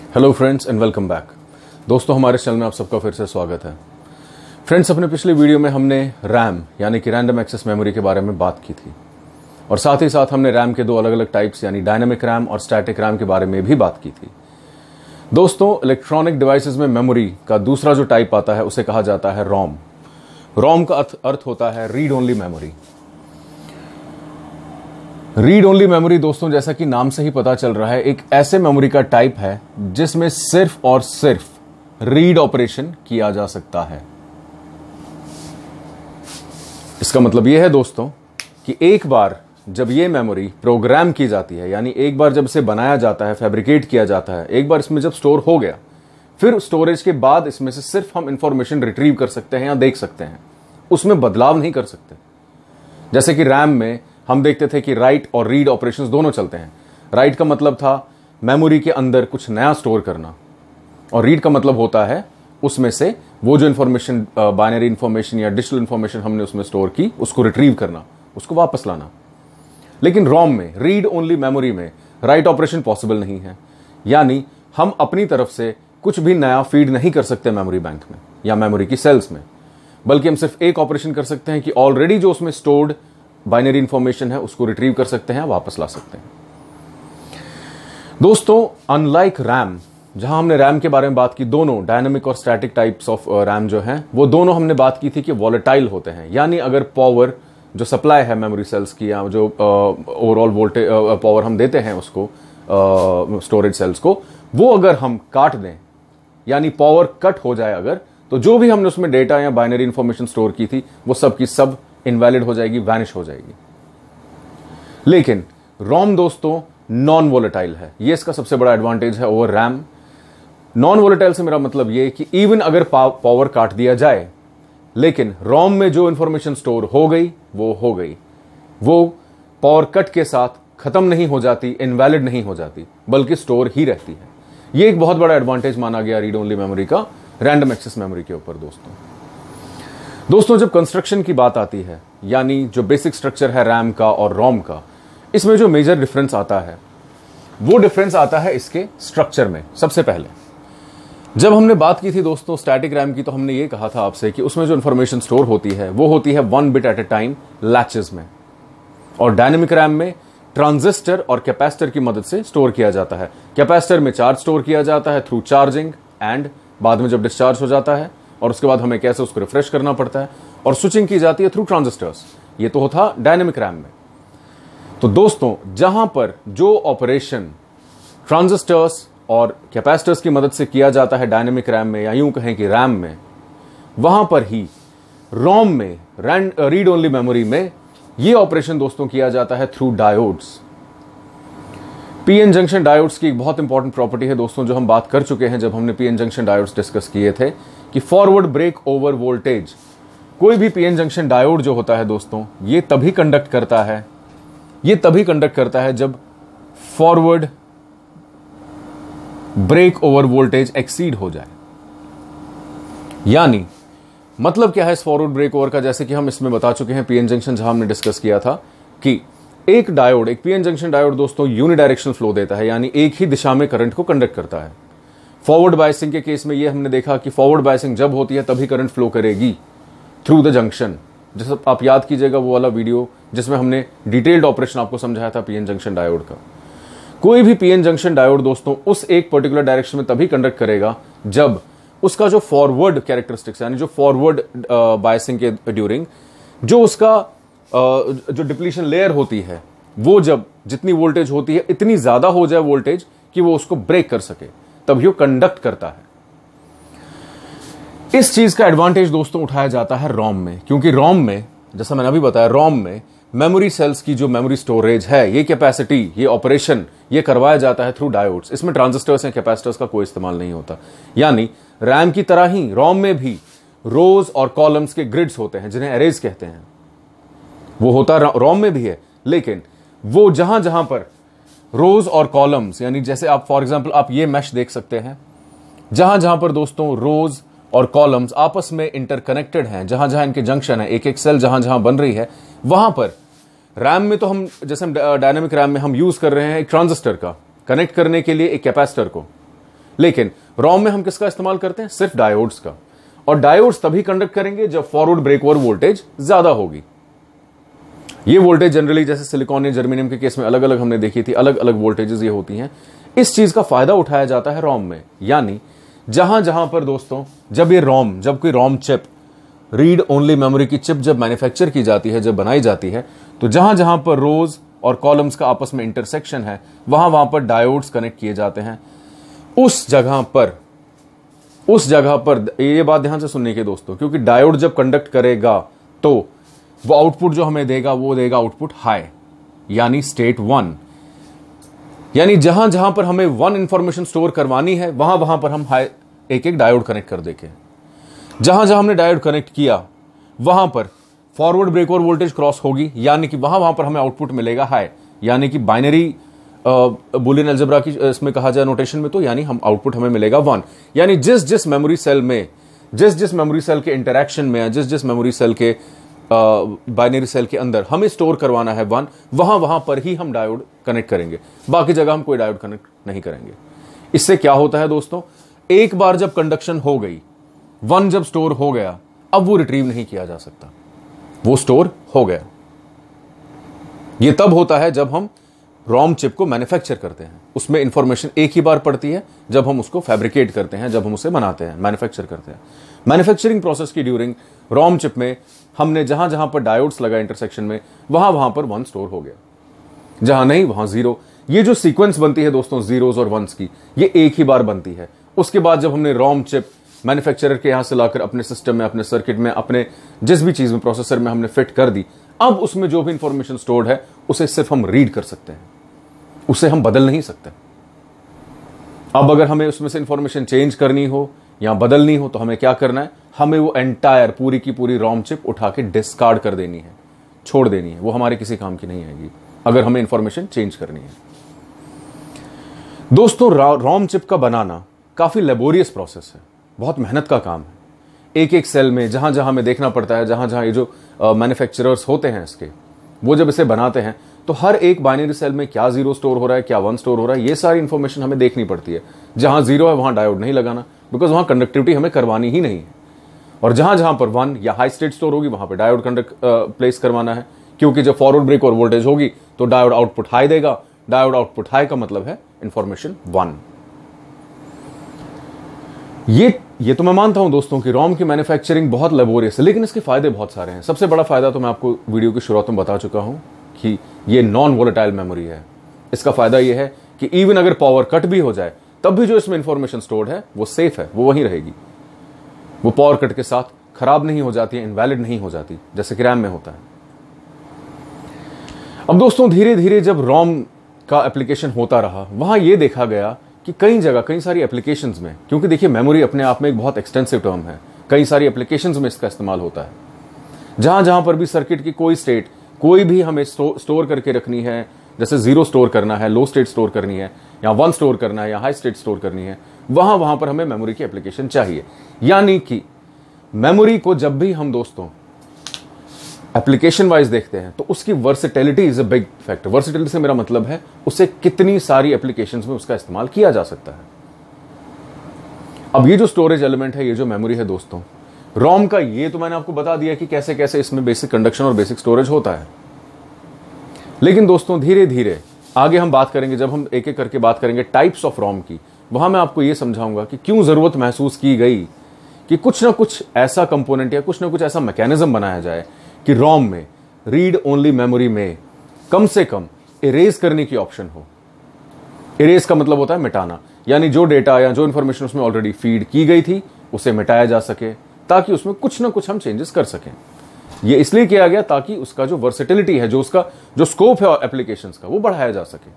Hello friends and welcome back. दोस्तों, हमारे channel में आप सबका फिर से स्वागत है। फ्रेंड्स, अपने पिछले वीडियो में हमने रैम यानी कि रैंडम एक्सेस मेमोरी के बारे में बात की थी और साथ ही साथ हमने रैम के दो अलग अलग टाइप्स यानी डायनामिक रैम और स्टैटिक रैम के बारे में भी बात की थी। दोस्तों, इलेक्ट्रॉनिक डिवाइसेस में मेमोरी का दूसरा जो टाइप आता है उसे कहा जाता है रोम। रोम का अर्थ होता है read only memory. Read only memory दोस्तों, जैसा कि नाम से ही पता चल रहा है, एक ऐसे मेमोरी का टाइप है जिसमें सिर्फ और सिर्फ रीड ऑपरेशन किया जा सकता है। इसका मतलब यह है दोस्तों कि एक बार जब यह मेमोरी प्रोग्राम की जाती है, यानी एक बार जब इसे बनाया जाता है, फैब्रिकेट किया जाता है, एक बार इसमें जब स्टोर हो गया, फिर स्टोरेज के बाद इसमें से सिर्फ हम इंफॉर्मेशन रिट्रीव कर सकते हैं या देख सकते हैं, उसमें बदलाव नहीं कर सकते। जैसे कि रैम में हम देखते थे कि राइट और रीड ऑपरेशंस दोनों चलते हैं। राइट का मतलब था मेमोरी के अंदर कुछ नया स्टोर करना और रीड का मतलब होता है उसमें से वो जो इंफॉर्मेशन, बाइनरी इंफॉर्मेशन या डिजिटल इंफॉर्मेशन हमने उसमें स्टोर की, उसको रिट्रीव करना, उसको वापस लाना। लेकिन रोम में, रीड ओनली मेमोरी में, राइट ऑपरेशन पॉसिबल नहीं है। यानी हम अपनी तरफ से कुछ भी नया फीड नहीं कर सकते मेमोरी बैंक में या मेमोरी की सेल्स में, बल्कि हम सिर्फ एक ऑपरेशन कर सकते हैं कि ऑलरेडी जो उसमें स्टोर्ड बाइनरी इंफॉर्मेशन है उसको रिट्रीव कर सकते हैं, वापस ला सकते हैं। दोस्तों, अनलाइक रैम, जहां हमने रैम के बारे में बात की, दोनों डायनामिक और स्टैटिक टाइप्स ऑफ रैम जो हैं, वो दोनों हमने बात की थी कि वॉलेटाइल होते हैं। यानी अगर पावर जो सप्लाई है मेमोरी सेल्स की या जो ओवरऑल वोल्टेज पावर हम देते हैं उसको स्टोरेज सेल्स को, वो अगर हम काट दें यानी पावर कट हो जाए अगर, तो जो भी हमने उसमें डेटा या बाइनरी इंफॉर्मेशन स्टोर की थी वो सब की सब इनवैलिड हो जाएगी, वैनिश हो जाएगी। लेकिन रोम दोस्तों नॉन वोलेटाइल है। ये इसका सबसे बड़ा एडवांटेज है ओवर रैम। नॉन वोलेटाइल से मेरा मतलब ये कि इवन अगर पावर काट दिया जाए, लेकिन रोम में जो इंफॉर्मेशन स्टोर हो गई वो हो गई, वो पावर कट के साथ खत्म नहीं हो जाती, इनवैलिड नहीं हो जाती, बल्कि स्टोर ही रहती है। ये एक बहुत बड़ा एडवांटेज माना गया रीड ओनली मेमोरी का रैंडम एक्सेस मेमोरी के ऊपर। दोस्तों, जब कंस्ट्रक्शन की बात आती है, यानी जो बेसिक स्ट्रक्चर है रैम का और रोम का, इसमें जो मेजर डिफरेंस आता है वो डिफरेंस आता है इसके स्ट्रक्चर में। सबसे पहले जब हमने बात की थी दोस्तों स्टैटिक रैम की, तो हमने ये कहा था आपसे कि उसमें जो इंफॉर्मेशन स्टोर होती है वो होती है 1 bit at a time latches में, और डायनेमिक रैम में ट्रांजिस्टर और कैपेसिटर की मदद से स्टोर किया जाता है। कैपेसिटर में चार्ज स्टोर किया जाता है थ्रू चार्जिंग, एंड बाद में जब डिस्चार्ज हो जाता है और उसके बाद हमें कैसे उसको रिफ्रेश करना पड़ता है, और स्विचिंग की जाती है थ्रू ट्रांजिस्टर्स। ये तो होता डायनेमिक रैम में। तो दोस्तों, जहां पर जो ऑपरेशन ट्रांजिस्टर्स और कैपेसिटर्स की मदद से किया जाता है डायनेमिक रैम में, या यूं कहें कि रैम में, वहां पर ही रोम में, रीड ओनली मेमोरी में, ये ऑपरेशन दोस्तों किया जाता है through diodes. PN junction diodes की एक बहुत इंपॉर्टेंट प्रॉपर्टी है दोस्तों, जो हम बात कर चुके हैं जब हमने पीएन जंक्शन डायोड्स डिस्कस किए थे, कि फॉरवर्ड ब्रेक ओवर वोल्टेज। कोई भी पीएन जंक्शन डायोड जो होता है दोस्तों, ये तभी कंडक्ट करता है जब forward break over voltage exceed हो जाए। यानी मतलब क्या है इस फॉरवर्ड ब्रेक ओवर का, जैसे कि हम इसमें बता चुके हैं पीएन जंक्शन जहां हमने डिस्कस किया था कि एक डायोड, एक पीएन जंक्शन डायोड दोस्तों यूनिडायरेक्शनल फ्लो देता है, यानी एक ही दिशा में करंट को कंडक्ट करता है। फॉरवर्ड बायसिंग के केस में ये हमने देखा कि फॉरवर्ड बायसिंग जब होती है तभी करंट फ्लो करेगी थ्रू द जंक्शन। जैसे आप याद कीजिएगा वो वाला वीडियो जिसमें हमने डिटेल्ड ऑपरेशन आपको समझाया था पीएन जंक्शन डायोड का। कोई भी पीएन जंक्शन डायोड दोस्तों उस एक पर्टिकुलर डायरेक्शन में तभी कंडक्ट करेगा जब उसका जो फॉरवर्ड कैरेक्टरिस्टिक्स, यानी जो फॉरवर्ड बायसिंग के ड्यूरिंग जो उसका जो डिप्लीशन लेयर होती है, वो जब जितनी वोल्टेज होती है इतनी ज्यादा हो जाए वोल्टेज कि वो उसको ब्रेक कर सके, तभी वो कंडक्ट करता है। इस चीज का एडवांटेज दोस्तों उठाया जाता है रोम में, क्योंकि रोम में, जैसा मैंने अभी बताया, रोम में मेमोरी सेल्स की जो मेमोरी स्टोरेज है, ये कैपेसिटी, ये ऑपरेशन, ये करवाया जाता है थ्रू डायोड्स। इसमें ट्रांजिस्टर्स या कैपेसिटर्स का कोई इस्तेमाल नहीं होता। यानी रैम की तरह ही रोम में भी रोज और कॉलम्स के ग्रिड्स होते हैं जिन्हें एरेज कहते हैं। वो होता रोम में भी है, लेकिन वो जहां जहां पर रोज और कॉलम्स, यानी जैसे आप फॉर एग्जांपल आप ये मैश देख सकते हैं, जहां जहां पर दोस्तों रोज और कॉलम्स आपस में इंटरकनेक्टेड हैं, जहां जहां इनके जंक्शन है, एक एक सेल जहां जहां बन रही है, वहां पर रैम में तो हम, जैसे डायनेमिक रैम में हम यूज कर रहे हैं एक ट्रांजिस्टर का कनेक्ट करने के लिए एक कैपेसिटर को, लेकिन रोम में हम किसका इस्तेमाल करते हैं? सिर्फ डायोड्स का। और डायोड्स तभी कंडक्ट करेंगे जब फॉरवर्ड ब्रेकओवर वोल्टेज ज्यादा होगी। ये वोल्टेज जनरली जैसे सिलिकॉन या जर्मेनियम के केस में अलग अलग हमने देखी थी, अलग अलग वोल्टेजेस ये होती हैं। इस चीज का फायदा उठाया जाता है रोम में। यानी जहां जहां पर दोस्तों जब कोई ROM chip, read only memory की चिप जब मैन्युफैक्चर की जाती है, जब बनाई जाती है, तो जहां जहां पर रोज और कॉलम्स का आपस में इंटरसेक्शन है, वहां वहां पर डायोड्स कनेक्ट किए जाते हैं। उस जगह पर ये बात ध्यान से सुनने के दोस्तों, क्योंकि डायोड जब कंडक्ट करेगा तो वो आउटपुट जो हमें देगा वो देगा आउटपुट हाई, यानी स्टेट 1। यानी जहां जहां पर हमें 1 इंफॉर्मेशन स्टोर करवानी है, वहां वहां पर हम हाई एक एक डायोड कनेक्ट कर देंगे। जहां जहां हमने डायोड कनेक्ट किया वहां पर फॉरवर्ड ब्रेकओवर वोल्टेज क्रॉस होगी, यानी कि वहां वहां पर हमें आउटपुट मिलेगा हाई, यानी कि बाइनरी बुलियन अलजेब्रा की इसमें कहा जाए नोटेशन में, तो यानी हम आउटपुट हमें मिलेगा 1। यानी जिस मेमोरी सेल में, जिस मेमोरी सेल के इंटरैक्शन में या जिस मेमोरी सेल के बाइनरी सेल के अंदर हमें स्टोर करवाना है 1, वहां वहां पर ही हम डायोड कनेक्ट करेंगे, बाकी जगह हम कोई डायोड कनेक्ट नहीं करेंगे। इससे क्या होता है दोस्तों, एक बार जब कंडक्शन हो गई, 1 जब स्टोर हो गया, अब वो रिट्रीव नहीं किया जा सकता, वो स्टोर हो गया। ये तब होता है जब हम रोम चिप को मैन्युफैक्चर करते हैं। उसमें इंफॉर्मेशन एक ही बार पड़ती है जब हम उसको फैब्रिकेट करते हैं, जब हम उसे बनाते हैं, मैन्युफैक्चर करते हैं। मैन्युफैक्चरिंग प्रोसेस की ड्यूरिंग रोम चिप में हमने जहां जहां पर डायोड्स लगा इंटरसेक्शन में, वहां वहां पर 1 स्टोर हो गया, जहां नहीं वहां 0। ये जो सीक्वेंस बनती है दोस्तों जीरोस और वंस की, ये एक ही बार बनती है। उसके बाद जब हमने रोम चिप मैन्युफैक्चरर के यहां से लाकर अपने सिस्टम में, अपने सर्किट में, अपने जिस भी चीज में, प्रोसेसर में हमने फिट कर दी, अब उसमें जो भी इंफॉर्मेशन स्टोर्ड है उसे सिर्फ हम रीड कर सकते हैं, उसे हम बदल नहीं सकते। अब अगर हमें उसमें से इंफॉर्मेशन चेंज करनी हो या बदलनी हो तो हमें क्या करना है, हमें वो एंटायर पूरी की पूरी रोम चिप उठा के डिस्कार्ड कर देनी है, छोड़ देनी है। वो हमारे किसी काम की नहीं आएगी अगर हमें इंफॉर्मेशन चेंज करनी है। दोस्तों रोम चिप का बनाना काफी लेबोरियस प्रोसेस है, बहुत मेहनत का काम है। एक एक सेल में जहां जहां हमें देखना पड़ता है, जहां जहां ये जो मैन्युफैक्चरर्स होते हैं इसके, वो जब इसे बनाते हैं तो हर एक बाइनरी सेल में क्या 0 स्टोर हो रहा है, क्या 1 स्टोर हो रहा है, ये सारी इंफॉर्मेशन हमें देखनी पड़ती है। जहां 0 है वहां डायोड नहीं लगाना, बिकॉज वहां कंडक्टिविटी हमें करवानी ही नहीं है। और जहां जहां पर 1 या हाई स्टेट स्टोर होगी वहां पर डायोड प्लेस करवाना है, क्योंकि जब फॉरवर्ड ब्रेक और वोल्टेज होगी तो डायोड आउटपुट हाई देगा। डायोड आउटपुट हाई का मतलब है इंफॉर्मेशन 1। ये तो मैं मानता हूं दोस्तों कि रोम की मैन्युफैक्चरिंग बहुत लेबोरियस है, लेकिन इसके फायदे बहुत सारे हैं। सबसे बड़ा फायदा तो मैं आपको वीडियो की शुरुआत में बता चुका हूं कि ये नॉन वोलेटाइल मेमोरी है। इसका फायदा ये है कि इवन अगर पावर कट भी हो जाए तब भी जो इसमें इंफॉर्मेशन स्टोर्ड है वो सेफ है, वो वहीं रहेगी, वो पावर कट के साथ खराब नहीं हो जाती है, इनवैलिड नहीं हो जाती जैसे कि रैम में होता है। अब दोस्तों धीरे धीरे जब रोम का एप्लीकेशन होता रहा, वहां यह देखा गया कि कई जगह, कई सारी एप्लीकेशंस में, क्योंकि देखिए मेमोरी अपने आप में एक बहुत एक्सटेंसिव टर्म है, कई सारी एप्लीकेशंस में इसका इस्तेमाल होता है। जहां जहां पर भी सर्किट की कोई स्टेट, कोई भी हमें स्टोर करके रखनी है, जैसे 0 स्टोर करना है, लो स्टेट स्टोर करनी है, या 1 स्टोर करना है, या हाई स्टेट स्टोर करनी है, वहां वहां पर हमें मेमोरी की एप्लीकेशन चाहिए। यानी कि मेमोरी को जब भी हम दोस्तों एप्लीकेशन वाइज देखते हैं तो उसकी versatility is a big factor. Versatility से मेरा मतलब है उसे कितनी सारी एप्लीकेशंस में उसका इस्तेमाल किया जा सकता है। अब ये जो स्टोरेज एलिमेंट है, ये जो मेमोरी है दोस्तों, रोम का, ये तो मैंने आपको बता दिया कि कैसे कैसे इसमें बेसिक कंडक्शन और बेसिक स्टोरेज होता है। लेकिन दोस्तों धीरे धीरे आगे हम बात करेंगे, जब हम एक एक करके बात करेंगे टाइप्स ऑफ रोम की, वहां मैं आपको यह समझाऊंगा कि क्यों जरूरत महसूस की गई कि कुछ ना कुछ ऐसा कंपोनेंट या कुछ ना कुछ ऐसा मैकेनिज्म बनाया जाए कि रोम में, रीड ओनली मेमोरी में कम से कम इरेज करने की ऑप्शन हो। इरेज का मतलब होता है मिटाना, यानी जो डेटा या जो इंफॉर्मेशन उसमें ऑलरेडी फीड की गई थी उसे मिटाया जा सके, ताकि उसमें कुछ ना कुछ हम चेंजेस कर सकें। ये इसलिए किया गया ताकि उसका जो वर्सेटिलिटी है, जो उसका जो स्कोप है एप्लीकेशंस का, वो बढ़ाया जा सके।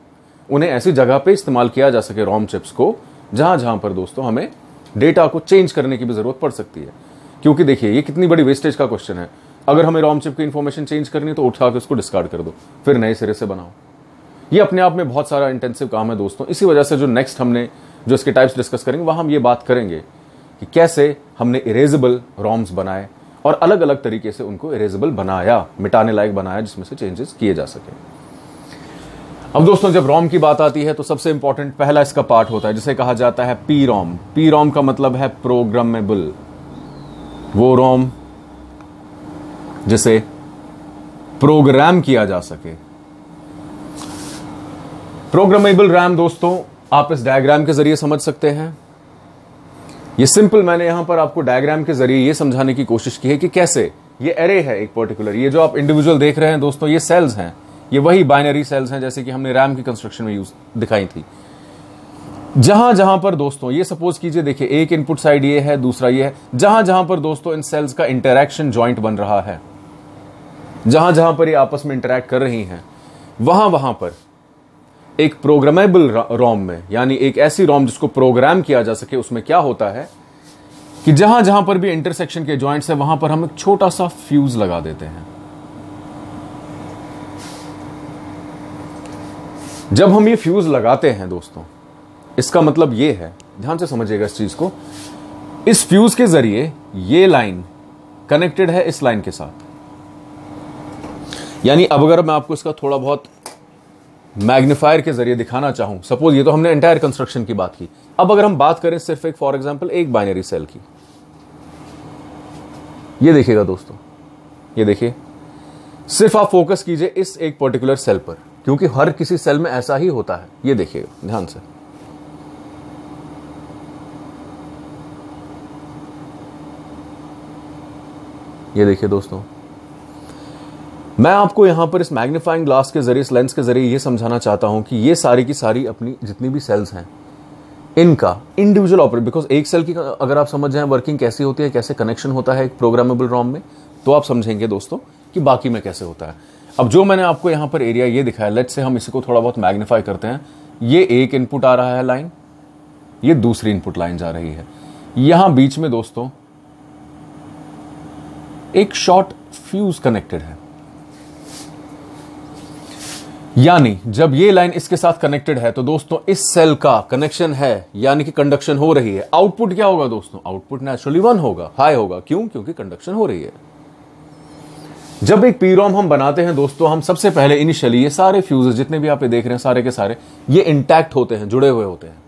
उन्हें ऐसी जगह पे इस्तेमाल किया जा सके रोम चिप्स को जहां जहां पर दोस्तों हमें डेटा को चेंज करने की भी जरूरत पड़ सकती है। क्योंकि देखिए ये कितनी बड़ी वेस्टेज का क्वेश्चन है। अगर हमें रोम चिप की इंफॉर्मेशन चेंज करनी है तो उठा के उसको डिस्कार्ड कर दो, फिर नए सिरे से बनाओ। ये अपने आप में बहुत सारा इंटेंसिव काम है दोस्तों। इसी वजह से जो नेक्स्ट हमने जो इसके टाइप्स डिस्कस करेंगे वहां हम ये बात करेंगे कि कैसे हमने इरेजेबल रोम्स बनाए और अलग अलग तरीके से उनको इरेजेबल बनाया, मिटाने लायक बनाया, जिसमें से चेंजेस किए जा सके। अब दोस्तों जब रोम की बात आती है तो सबसे इंपॉर्टेंट पहला इसका पार्ट होता है जिसे कहा जाता है पी रोम। पी रोम का मतलब है प्रोग्रामेबल, वो रोम जिसे प्रोग्राम किया जा सके। प्रोग्रामेबल रैम दोस्तों आप इस डायग्राम के जरिए समझ सकते हैं। ये सिंपल मैंने यहां पर आपको डायग्राम के जरिए ये समझाने की कोशिश की है कि कैसे ये एरे है एक पर्टिकुलर, ये जो आप इंडिविजुअल देख रहे हैं दोस्तों ये सेल्स हैं, ये वही बाइनरी सेल्स हैं जैसे कि हमने रैम की कंस्ट्रक्शन में यूज दिखाई थी। जहां जहां पर दोस्तों ये सपोज कीजिए, देखिए एक इनपुट साइड ये है, दूसरा ये है, जहां जहां पर दोस्तों इन सेल्स का इंटरैक्शन जॉइंट बन रहा है, जहां जहां पर ये आपस में इंटरैक्ट कर रही हैं, वहां वहां पर एक प्रोग्रामेबल रोम में, यानी एक ऐसी रोम जिसको प्रोग्राम किया जा सके, उसमें क्या होता है कि जहां जहां पर भी इंटरसेक्शन के जॉइंट्स है वहां पर हम एक छोटा सा फ्यूज लगा देते हैं। जब हम ये फ्यूज लगाते हैं दोस्तों, इसका मतलब ये है, ध्यान से समझिएगा इस चीज को, इस फ्यूज के जरिए ये लाइन कनेक्टेड है इस लाइन के साथ। यानी अब अगर मैं आपको इसका थोड़ा बहुत मैग्नीफायर के जरिए दिखाना चाहूं, सपोज ये तो हमने एंटायर कंस्ट्रक्शन की बात की, अब अगर हम बात करें सिर्फ एक फॉर एग्जांपल एक बाइनरी सेल की, ये देखिएगा दोस्तों, ये देखिए, सिर्फ आप फोकस कीजिए इस एक पर्टिकुलर सेल पर, क्योंकि हर किसी सेल में ऐसा ही होता है। ये देखिएगा ध्यान से, ये देखिए दोस्तों, मैं आपको यहां पर इस मैग्नीफाइंग ग्लास के जरिए, इस लेंस के जरिए ये समझाना चाहता हूं कि ये सारी की सारी अपनी जितनी भी सेल्स हैं इनका इंडिविजुअल ऑपरेट, बिकॉज एक सेल की अगर आप समझ जाएं वर्किंग कैसी होती है, कैसे कनेक्शन होता है एक प्रोग्रामेबल रोम में, तो आप समझेंगे दोस्तों कि बाकी में कैसे होता है। अब जो मैंने आपको यहां पर एरिया ये दिखाया, लेट्स से हम इसी को थोड़ा बहुत मैग्नीफाई करते हैं। ये एक इनपुट आ रहा है लाइन, ये दूसरी इनपुट लाइन जा रही है, यहां बीच में दोस्तों एक शॉर्ट फ्यूज कनेक्टेड है। यानी जब ये लाइन इसके साथ कनेक्टेड है तो दोस्तों इस सेल का कनेक्शन है, यानी कि कंडक्शन हो रही है। आउटपुट क्या होगा दोस्तों? आउटपुट नेचुरली 1 होगा, हाई होगा। क्यों? क्योंकि कंडक्शन हो रही है। जब एक पीरोम हम बनाते हैं दोस्तों, हम सबसे पहले इनिशियली ये सारे फ्यूजेस जितने भी आप ये देख रहे हैं सारे के सारे ये इंटैक्ट होते हैं, जुड़े हुए होते हैं।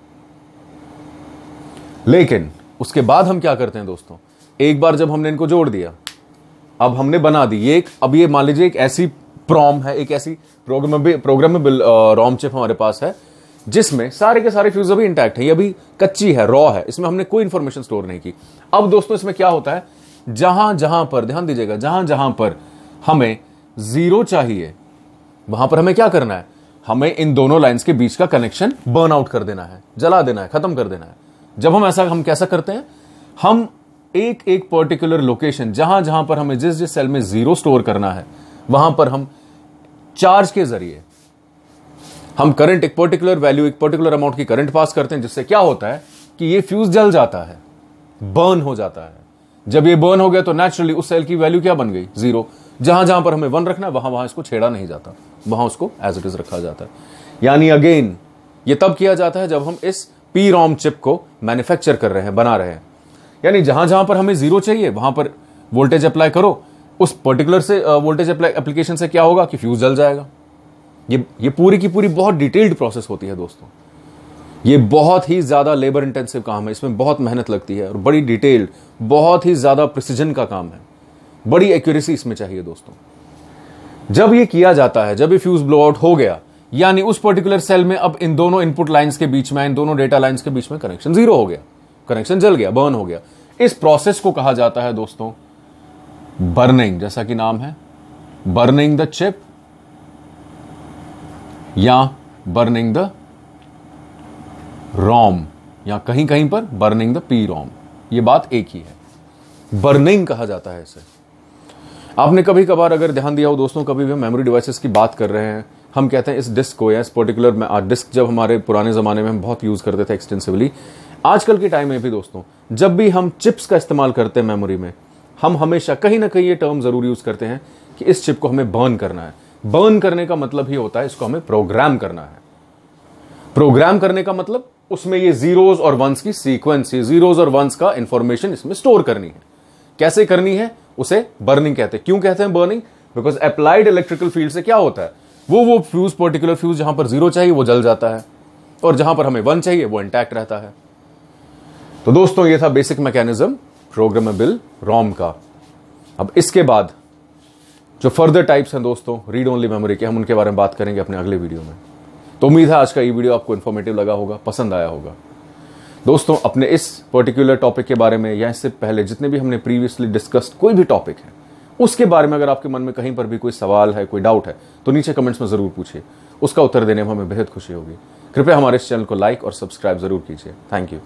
लेकिन उसके बाद हम क्या करते हैं दोस्तों, एक बार जब हमने इनको जोड़ दिया, अब हमने बना दी ये एक, अब ये मान लीजिए एक ऐसी प्रोम है, एक ऐसी प्रोग्रामेबल रोम चिप हमारे पास है जिसमें सारे के सारे फ्यूज अभी इंटैक्ट है, ये अभी कच्ची है, रॉ है, इसमें हमने कोई इंफॉर्मेशन स्टोर नहीं की। अब दोस्तों इसमें क्या होता है, जहां जहां पर, ध्यान दीजिएगा, जहां जहां पर हमें 0 चाहिए वहां पर हमें क्या करना है, हमें इन दोनों लाइंस के बीच का कनेक्शन बर्न आउट कर देना है, जला देना है, खत्म कर देना है। जब हम कैसा करते हैं, हम एक एक पर्टिकुलर लोकेशन, जहां जहां पर हमें जिस जिस सेल में 0 स्टोर करना है वहां पर हम चार्ज के जरिए हम करंट, एक पर्टिकुलर वैल्यू, एक पर्टिकुलर अमाउंट की करंट पास करते हैं, जिससे क्या होता है कि ये फ्यूज जल जाता है, बर्न हो जाता है। जब ये बर्न हो गया तो नेचुरली उस सेल की वैल्यू क्या बन गई? 0। जहां जहां पर हमें 1 रखना है वहां इसको छेड़ा नहीं जाता, वहां उसको एज इट इज रखा जाता है। यानी अगेन ये तब किया जाता है जब हम इस पी रोम चिप को मैन्युफैक्चर कर रहे हैं, बना रहे हैं। यानी जहां जहां पर हमें 0 चाहिए वहां पर वोल्टेज अप्लाई करो, उस पर्टिकुलर से वोल्टेज एप्लीकेशन से क्या होगा कि फ्यूज जल जाएगा। ये पूरी की पूरी बहुत डिटेल्ड प्रोसेस होती है दोस्तों। ये बहुत ही ज्यादा लेबर इंटेंसिव काम है, इसमें बहुत मेहनत लगती है और बड़ी डिटेल्ड, बहुत ही ज्यादा प्रिसीजन का काम है, बड़ी एक्यूरेसी इसमें चाहिए दोस्तों। जब ये किया जाता है, जब ये फ्यूज ब्लो आउट हो गया, यानी उस पर्टिकुलर सेल में अब इन दोनों इनपुट लाइंस के बीच में, इन दोनों डेटा लाइंस के बीच में कनेक्शन 0 हो गया, कनेक्शन जल गया, बर्न हो गया। इस प्रोसेस को कहा जाता है दोस्तों बर्निंग, जैसा कि नाम है, बर्निंग द चिप या बर्निंग द रोम, या कहीं कहीं पर बर्निंग द पी रोम, ये बात एक ही है, बर्निंग कहा जाता है इसे। आपने कभी कभार अगर ध्यान दिया हो दोस्तों, कभी भी हम मेमोरी डिवाइसेस की बात कर रहे हैं, हम कहते हैं इस डिस्क को, या इस पर्टिकुलर डिस्क जब हमारे पुराने जमाने में हम बहुत यूज करते थे एक्सटेंसिवली, आजकल के टाइम में भी दोस्तों जब भी हम चिप्स का इस्तेमाल करते हैं मेमोरी में, हम हमेशा कहीं ना कहीं ये टर्म जरूर यूज करते हैं कि इस चिप को हमें बर्न करना है। बर्न करने का मतलब ही होता है इसको हमें प्रोग्राम करना है। प्रोग्राम करने का मतलब उसमें ये जीरोस और वंस की सीक्वेंस, ये जीरोस और वंस का इंफॉर्मेशन इसमें स्टोर करनी है। कैसे करनी है, उसे बर्निंग कहते हैं। क्यों कहते हैं burning? Because applied electrical field से क्या होता है, वो फ्यूज, पर्टिकुलर फ्यूज जहां पर 0 चाहिए वो जल जाता है, और जहां पर हमें 1 चाहिए वो इंटैक्ट रहता है। तो दोस्तों ये था बेसिक मैकेनिज्म प्रोग्रामेबल रोम का। अब इसके बाद जो फर्दर टाइप्स हैं दोस्तों रीड ओनली मेमोरी के, हम उनके बारे में बात करेंगे अपने अगले वीडियो में। तो उम्मीद है आज का ये वीडियो आपको इन्फॉर्मेटिव लगा होगा, पसंद आया होगा। दोस्तों अपने इस पर्टिकुलर टॉपिक के बारे में या इससे पहले जितने भी हमने प्रीवियसली डिस्कस्ड कोई भी टॉपिक है उसके बारे में अगर आपके मन में कहीं पर भी कोई सवाल है, कोई डाउट है, तो नीचे कमेंट्स में जरूर पूछिए, उसका उत्तर देने में हमें बेहद खुशी होगी। कृपया हमारे इस चैनल को लाइक और सब्सक्राइब जरूर कीजिए। Thank you.